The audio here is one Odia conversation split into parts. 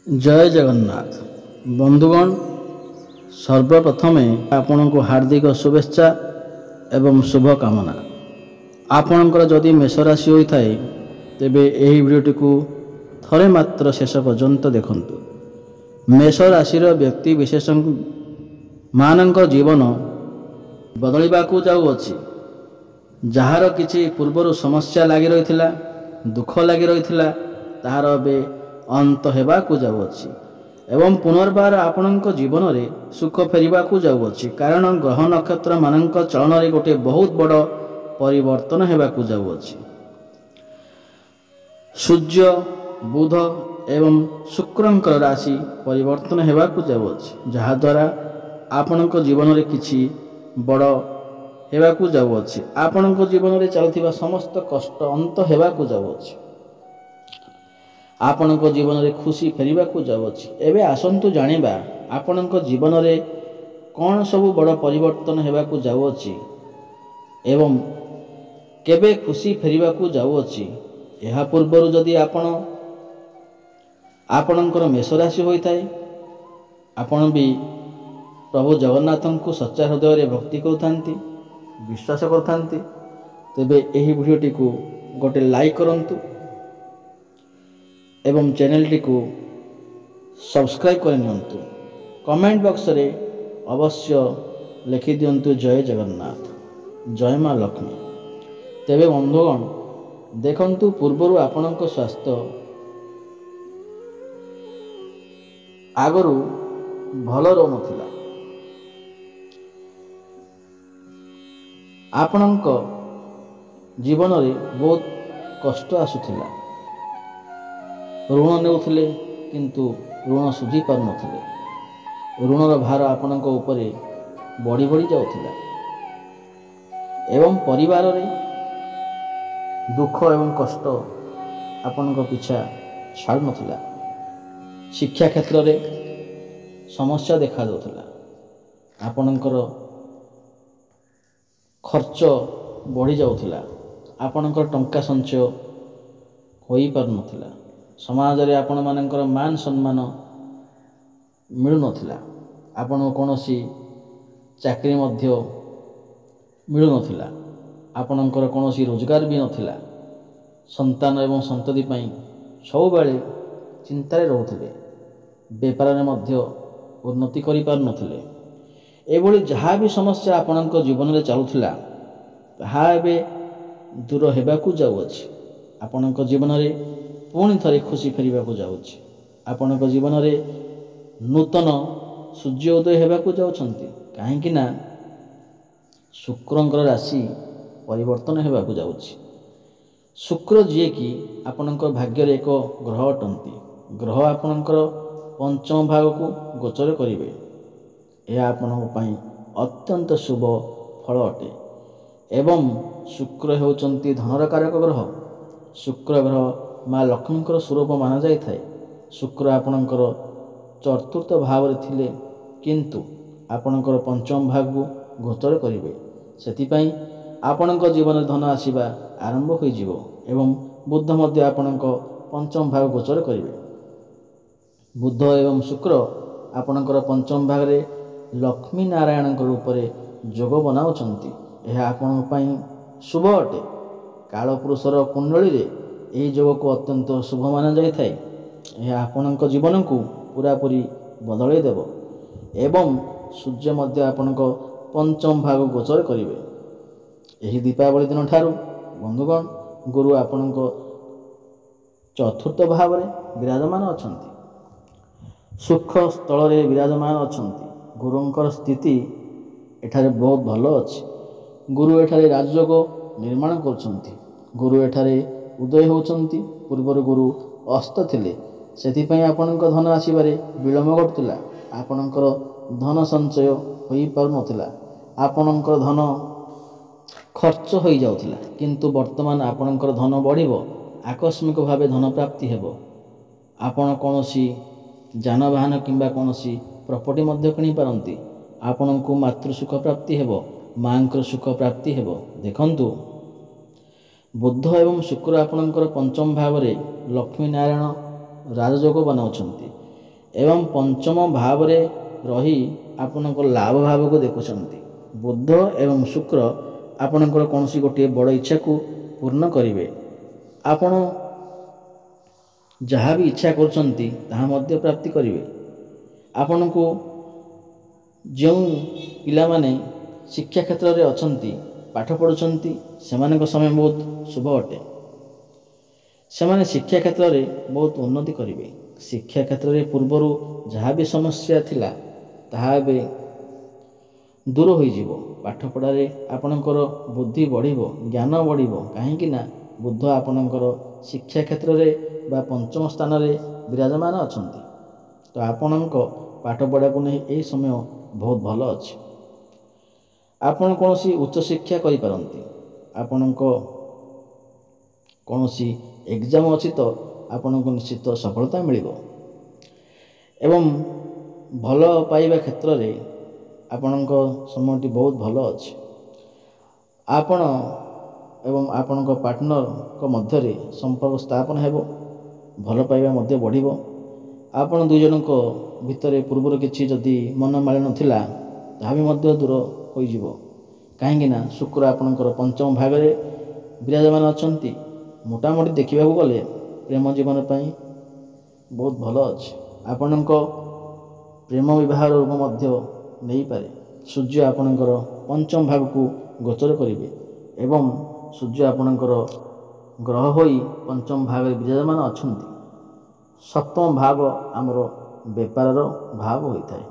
जय जगन्नाथ बंधुगण सर्वप्रथमे आपण को हार्दिक शुभेच्छा एवं शुभकामना। आपणकर जदि मेष राशि होता है तेबे यही वीडियोटी को थरे मात्र शेष पर्यंत देखंतु। मेष राशि व्यक्ति विशेष मानक जीवन बदलवाकू जाऊँगी। जार किछि पूर्वर समस्या लगी रही दुख लगी रही तार ए अंत हेबाकू जाऊँगी एवं पुनर्बार आपणक जीवन में सुख फेरिबाकू जाऊँगी। कारण ग्रह नक्षत्र मानक चलन में गोटे बहुत बड़ परिवर्तन हेबाकू जाऊँगी। सूर्य बुध एवं शुक्रंकर राशि परिवर्तन हेबाकू जाऊँगी, जहाद्वारा आपणक जीवन में किछि बड़ हेबाकू जाऊँगी। आपणक जीवन में चलुथिबा समस्त कष्ट अंत हेबाकू जाऊँगी। आपणक जीवन में खुशी फेरिबाकू जाऊँगी। एबे आसंतु जानिबा आपणक जीवन में कौन सबु बड़ परिवर्तन हेबाकू जाऊँगी एवं केबे खुशी फेरिबाकू जाऊँगी। यह पूर्वर जदि आपणकर मेष राशि होता है, आपण भी प्रभु जगन्नाथ को सच्चा हृदय भक्ति करथांती विश्वास करथांती, तेबे यही वीडियोटी को गोटे लाइक करंतु एवं चैनलटी को सब्सक्राइब करनियंतु। कमेंट बॉक्स रे अवश्य लिखि दियंतु जय जगन्नाथ जय माँ लक्ष्मी। तेबे बंधुगण देखंतु पूर्वर आपणक स्वास्थ्य आगरू भल रहुनथिला। आपणक जीवन में बहुत कष्ट आसुथिला। ऋण नेउथिले किंतु ऋण सुझी पार नथिले। ऋणर भार आपणक उपरे बढ़ी बढ़ी जाउथिला एवं परिवार रे दुख एवं कष्ट आपणक पीछा छाड़ नथिला। शिक्षा क्षेत्र रे समस्या देखा जाउथिला। आपणकर खर्च बढ़ी जाउथिला। आपणकर टंका संचय होई पार नथिला। समाज रे आपण मानकर मान सम्मान मिलु नथिला। आपण कोनोसी चाकरी मध्य मिलु नथिला। आपणकर कोनोसी रोजगार भी नथिला। संतान एवं संतति पई सब बेले चिंता रे रहउथिले। व्यापार रे मध्य उन्नति करि पार नथिले। एभली जहाँ भी समस्या आपणक जीवन में चलुथिला ताहा एबे दूर हेबाकू जाउअछि। आपणक जीवन में पुणी थरे खुशी फेरिबाकू जाउछि। आपणक जीवन में नूतन सूर्य उदय हेबाकू जाउछंती। काहेकि ना शुक्रंकर राशि परिवर्तन हेबाकू जाउछि। शुक्र जी कि आपणकर भाग्य रे एक ग्रह अटंती। ग्रह आपणकर पंचम भाग को गोचर करिवे। यह आपणक पई अत्यंत शुभ फल अटे एवं शुक्र हेउचंती धनर कारक ग्रह। शुक्र ग्रह माँ लक्ष्मीकर स्वरूप माना जाय थाए। शुक्र आपणकर चतुर्थ भाव रे थिले किंतु आपणकर पंचम भाग को गोचर करिवे। सेतिपई आपणक जीवन धन आसीबा आरंभ होई जिवो एवं बुध मध्य आपणक पंचम भाग गोचर करिवे। बुध एवं शुक्र आपणकर पंचम भाग रे लक्ष्मी नारायण रूप रे जोग बनाउछंती। यह आपणक पई शुभ अटे। कालपुरुषर कुंडली रे यही जोग को अत्यंत शुभ माना जाय थाए। यह आपणक जीवन को पूरा पूरी बदलै देव एवं सूर्य मध्य आपणक पंचम भाग गोचर करिवे। यही दीपावली दिन ठारू बंधुगण गुरु आपणक चतुर्थ भाव रे विराजमान अछंती। सुख स्थल रे विराजमान अछंती। गुरुंकर स्थिति एठारे बहुत भल अछि। गुरु एठारे राजयोग निर्माण करछंती। गुरु एठारे उदय होउछंती। पूर्वर गुरु अस्त थिले, सेतिपई आपणक धन आसीबारे विलम्ब घटुला। आपणकर धन संचय होई पारु नथिला। आपणकर धन खर्च होई जाउथिला किंतु वर्तमान आपणकर धन बढ़िबो। आकस्मिक भावे धन प्राप्ति हेबो। आपण कोनोसी जानवाहन किंबा कोनोसी प्रॉपर्टी मध्य किनि पारंती। आपणको मातृसुख प्राप्ति हेबो। मांकर सुख प्राप्ति हेबो। देखंतु बुध एवं शुक्र आपणकर पंचम भाव रे लक्ष्मी नारायण राजयोग बनाउछंती। ଏବଂ ପଞ୍ଚମ ଭାବରେ ରହି ଆପଣଙ୍କ ଲାଭ ଭାବକୁ ଦେଖୁଛନ୍ତି। ବୁଧ ଏବଂ ଶୁକ୍ର ଆପଣଙ୍କର କୌଣସି ଗୋଟିଏ ବଡ଼ ଇଚ୍ଛାକୁ ପୂର୍ଣ୍ଣ କରିବେ। ଆପଣ ଯାହା ବି ଇଚ୍ଛା କରୁଛନ୍ତି ତାହା ମଧ୍ୟ ପ୍ରାପ୍ତି କରିବେ। ଆପଣଙ୍କୁ ଯେଉଁ ପିଲାମାନେ ଶିକ୍ଷା କ୍ଷେତ୍ରରେ ଅଛନ୍ତି, ପାଠ ପଢ଼ୁଛନ୍ତି, ସେମାନଙ୍କ ସମୟ ବହୁତ ଶୁଭ ଅଟେ। ସେମାନେ ଶିକ୍ଷା କ୍ଷେତ୍ରରେ ବହୁତ ଉନ୍ନତି କରିବେ। ଶିକ୍ଷା କ୍ଷେତ୍ରରେ ପୂର୍ବରୁ ଯାହା ବି ସମସ୍ୟା ଥିଲା ତାହା ଏବେ ଦୂର ହୋଇଯିବ। ପାଠପଢ଼ାରେ ଆପଣଙ୍କର ବୁଦ୍ଧି ବଢ଼ିବ, ଜ୍ଞାନ ବଢ଼ିବ। କାହିଁକି ନା ବୁଧ ଆପଣଙ୍କର ଶିକ୍ଷା କ୍ଷେତ୍ରରେ ବା ପଞ୍ଚମ ସ୍ଥାନରେ ବିରାଜମାନ ଅଛନ୍ତି। ତ ଆପଣଙ୍କ ପାଠପଢ଼ାକୁ ନେଇ ଏହି ସମୟ ବହୁତ ଭଲ ଅଛି। ଆପଣ କୌଣସି ଉଚ୍ଚଶିକ୍ଷା କରିପାରନ୍ତି। ଆପଣଙ୍କ କୌଣସି ଏକ୍ଜାମ୍ ଅଛି ତ ଆପଣଙ୍କୁ ନିଶ୍ଚିତ ସଫଳତା ମିଳିବ। ଏବଂ ଭଲ ପାଇବା କ୍ଷେତ୍ରରେ ଆପଣଙ୍କ ସମୟଟି ବହୁତ ଭଲ ଅଛି। ଆପଣ ଏବଂ ଆପଣଙ୍କ ପାର୍ଟନରଙ୍କ ମଧ୍ୟରେ ସମ୍ପର୍କ ସ୍ଥାପନ ହେବ, ଭଲ ପାଇବା ମଧ୍ୟ ବଢ଼ିବ। ଆପଣ ଦୁଇ ଜଣଙ୍କ ଭିତରେ ପୂର୍ବରୁ କିଛି ଯଦି ମନମାଳିନ୍ୟ ଥିଲା ତାହା ବି ମଧ୍ୟ ଦୂର ହୋଇଯିବ। କାହିଁକି ନା ଶୁକ୍ର ଆପଣଙ୍କର ପଞ୍ଚମ ଭାଗରେ ବିରାଜମାନ ଅଛନ୍ତି। ମୋଟାମୋଟି ଦେଖିବାକୁ ଗଲେ ପ୍ରେମ ଜୀବନ ପାଇଁ ବହୁତ ଭଲ ଅଛି। ଆପଣଙ୍କ ପ୍ରେମ ବିବାହର ରୂପ ମଧ୍ୟ ନେଇପାରେ। ସୂର୍ଯ୍ୟ ଆପଣଙ୍କର ପଞ୍ଚମ ଭାଗକୁ ଗୋଚର କରିବେ ଏବଂ ସୂର୍ଯ୍ୟ ଆପଣଙ୍କର ଗ୍ରହ ହୋଇ ପଞ୍ଚମ ଭାଗରେ ବିରାଜମାନ ଅଛନ୍ତି। ସପ୍ତମ ଭାବ ଆମର ବେପାରର ଭାବ ହୋଇଥାଏ,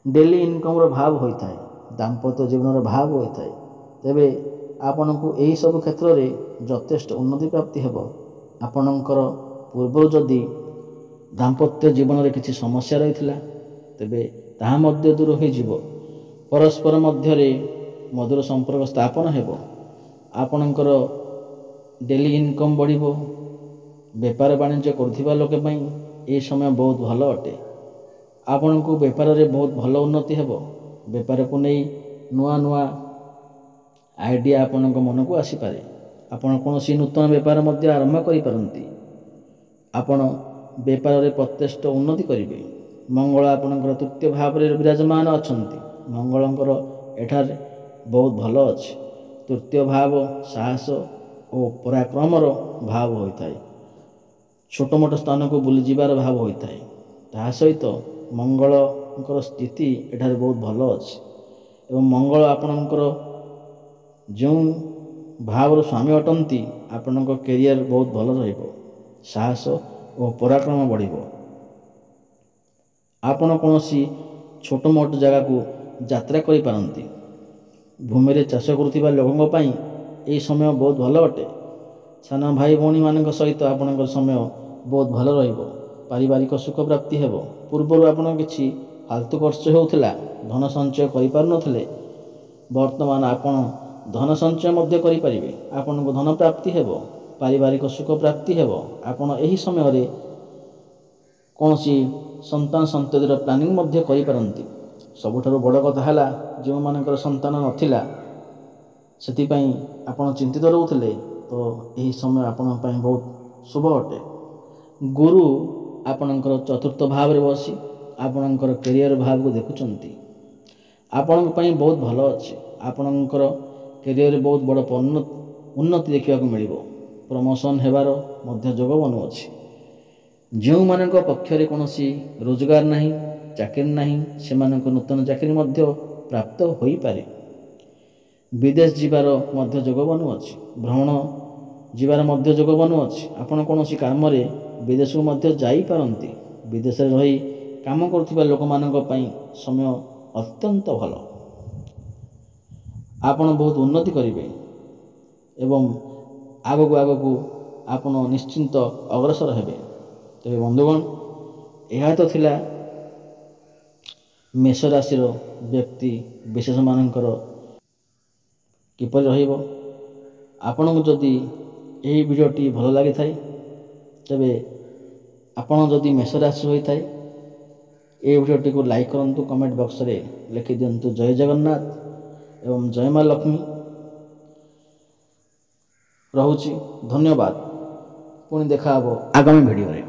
ଡେଲି ଇନକମ୍ର ଭାବ ହୋଇଥାଏ, ଦାମ୍ପତ୍ୟ ଜୀବନର ଭାବ ହୋଇଥାଏ। ତେବେ ଆପଣଙ୍କୁ ଏହିସବୁ କ୍ଷେତ୍ରରେ ଯଥେଷ୍ଟ ଉନ୍ନତି ପ୍ରାପ୍ତି ହେବ। ଆପଣଙ୍କର ପୂର୍ବରୁ ଯଦି ଦାମ୍ପତ୍ୟ ଜୀବନରେ କିଛି ସମସ୍ୟା ରହିଥିଲା ତେବେ ତାହା ମଧ୍ୟ ଦୂର ହୋଇଯିବ। ପରସ୍ପର ମଧ୍ୟରେ ମଧୁର ସମ୍ପର୍କ ସ୍ଥାପନ ହେବ। ଆପଣଙ୍କର ଡେଲି ଇନକମ୍ ବଢ଼ିବ। ବେପାର ବାଣିଜ୍ୟ କରୁଥିବା ଲୋକ ପାଇଁ ଏହି ସମୟ ବହୁତ ଭଲ ଅଟେ। ଆପଣଙ୍କୁ ବେପାରରେ ବହୁତ ଭଲ ଉନ୍ନତି ହେବ। ବେପାରକୁ ନେଇ ନୂଆ ନୂଆ ଆଇଡ଼ିଆ ଆପଣଙ୍କ ମନକୁ ଆସିପାରେ। ଆପଣ କୌଣସି ନୂତନ ବେପାର ମଧ୍ୟ ଆରମ୍ଭ କରିପାରନ୍ତି। ଆପଣ ବେପାରରେ ପ୍ରଚେଷ୍ଟା ଉନ୍ନତି କରିବେ। ମଙ୍ଗଳ ଆପଣଙ୍କର ତୃତୀୟ ଭାବରେ ବିରାଜମାନ ଅଛନ୍ତି। ମଙ୍ଗଳଙ୍କର ଏଠାରେ ବହୁତ ଭଲ ଅଛି। ତୃତୀୟ ଭାବ ସାହସ ଓ ପରାକ୍ରମର ଭାବ ହୋଇଥାଏ। ଛୋଟ ମୋଟ ସ୍ଥାନକୁ ବୁଲିଯିବାର ଭାବ ହୋଇଥାଏ। ତାହା ସହିତ ମଙ୍ଗଳଙ୍କର ସ୍ଥିତି ଏଠାରେ ବହୁତ ଭଲ ଅଛି ଏବଂ ମଙ୍ଗଳ ଆପଣଙ୍କର ଯେଉଁ ଭାବର ସ୍ୱାମୀ ଅଟନ୍ତି, ଆପଣଙ୍କ କ୍ୟାରିୟର ବହୁତ ଭଲ ରହିବ। ସାହସ ଓ ପରାକ୍ରମ ବଢ଼ିବ। ଆପଣ କୌଣସି ଛୋଟ ମୋଟ ଜାଗାକୁ ଯାତ୍ରା କରିପାରନ୍ତି। ଭୂମିରେ ଚାଷ କରୁଥିବା ଲୋକଙ୍କ ପାଇଁ ଏହି ସମୟ ବହୁତ ଭଲ ଅଟେ। ସାନ ଭାଇ ଭଉଣୀମାନଙ୍କ ସହିତ ଆପଣଙ୍କର ସମୟ ବହୁତ ଭଲ ରହିବ। ପାରିବାରିକ ସୁଖ ପ୍ରାପ୍ତି ହେବ। ପୂର୍ବରୁ ଆପଣ କିଛି ଫାଲତୁ ଖର୍ଚ୍ଚ ହେଉଥିଲା, ଧନ ସଞ୍ଚୟ କରିପାରୁନଥିଲେ, ବର୍ତ୍ତମାନ ଆପଣ ଧନ ସଞ୍ଚୟ ମଧ୍ୟ କରିପାରିବେ। ଆପଣଙ୍କୁ ଧନ ପ୍ରାପ୍ତି ହେବ, ପାରିବାରିକ ସୁଖ ପ୍ରାପ୍ତି ହେବ। ଆପଣ ଏହି ସମୟରେ କୌଣସି ସନ୍ତାନ ସନ୍ତତିର ପ୍ଲାନିଂ ମଧ୍ୟ କରିପାରନ୍ତି। ସବୁଠାରୁ ବଡ଼ କଥା ହେଲା ଯେଉଁମାନଙ୍କର ସନ୍ତାନ ନଥିଲା ସେଥିପାଇଁ ଆପଣ ଚିନ୍ତିତ ରହୁଥିଲେ, ତ ଏହି ସମୟ ଆପଣଙ୍କ ପାଇଁ ବହୁତ ଶୁଭ ଅଟେ। ଗୁରୁ ଆପଣଙ୍କର ଚତୁର୍ଥ ଭାବରେ ବସି ଆପଣଙ୍କର କ୍ୟାରିୟର ଭାବକୁ ଦେଖୁଛନ୍ତି। ଆପଣଙ୍କ ପାଇଁ ବହୁତ ଭଲ ଅଛି। ଆପଣଙ୍କର କ୍ୟାରିୟରରେ ବହୁତ ବଡ଼ ଉନ୍ନତି ଦେଖିବାକୁ ମିଳିବ। ପ୍ରମୋସନ୍ ହେବାର ମଧ୍ୟ ଯୋଗ ବନୁଅଛି। ଯେଉଁମାନଙ୍କ ପକ୍ଷରେ କୌଣସି ରୋଜଗାର ନାହିଁ, ଚାକିରି ନାହିଁ, ସେମାନଙ୍କ ନୂତନ ଚାକିରି ମଧ୍ୟ ପ୍ରାପ୍ତ ହୋଇପାରେ। ବିଦେଶ ଯିବାର ମଧ୍ୟ ଯୋଗ ବନୁଅଛି। ଭ୍ରମଣ ଯିବାର ମଧ୍ୟ ଯୋଗ ବନୁଅଛି। ଆପଣ କୌଣସି କାମରେ ବିଦେଶକୁ ମଧ୍ୟ ଯାଇପାରନ୍ତି। ବିଦେଶରେ ରହି କାମ କରୁଥିବା ଲୋକମାନଙ୍କ ପାଇଁ ସମୟ ଅତ୍ୟନ୍ତ ଭଲ। ଆପଣ ବହୁତ ଉନ୍ନତି କରିବେ ଏବଂ ଆଗକୁ ଆଗକୁ ଆପଣ ନିଶ୍ଚିନ୍ତ ଅଗ୍ରସର ହେବେ। ତେବେ ବନ୍ଧୁଗଣ, ଏହା ତ ଥିଲା ମେଷ ରାଶିର ବ୍ୟକ୍ତି ବିଶେଷମାନଙ୍କର କିପରି ରହିବ। ଆପଣଙ୍କୁ ଯଦି ଏହି ଭିଡ଼ିଓଟି ଭଲ ଲାଗିଥାଏ ତେବେ ଆପଣ ଯଦି ମେଷ ରାଶି ହୋଇଥାଏ ଏହି ଭିଡ଼ିଓଟିକୁ ଲାଇକ୍ କରନ୍ତୁ, କମେଣ୍ଟ ବକ୍ସରେ ଲେଖିଦିଅନ୍ତୁ ଜୟ ଜଗନ୍ନାଥ ଏବଂ ଜୟ ମା ଲକ୍ଷ୍ମୀ। ରହୁଛି, ଧନ୍ୟବାଦ। ପୁଣି ଦେଖା ହେବ ଆଗାମୀ ଭିଡ଼ିଓରେ।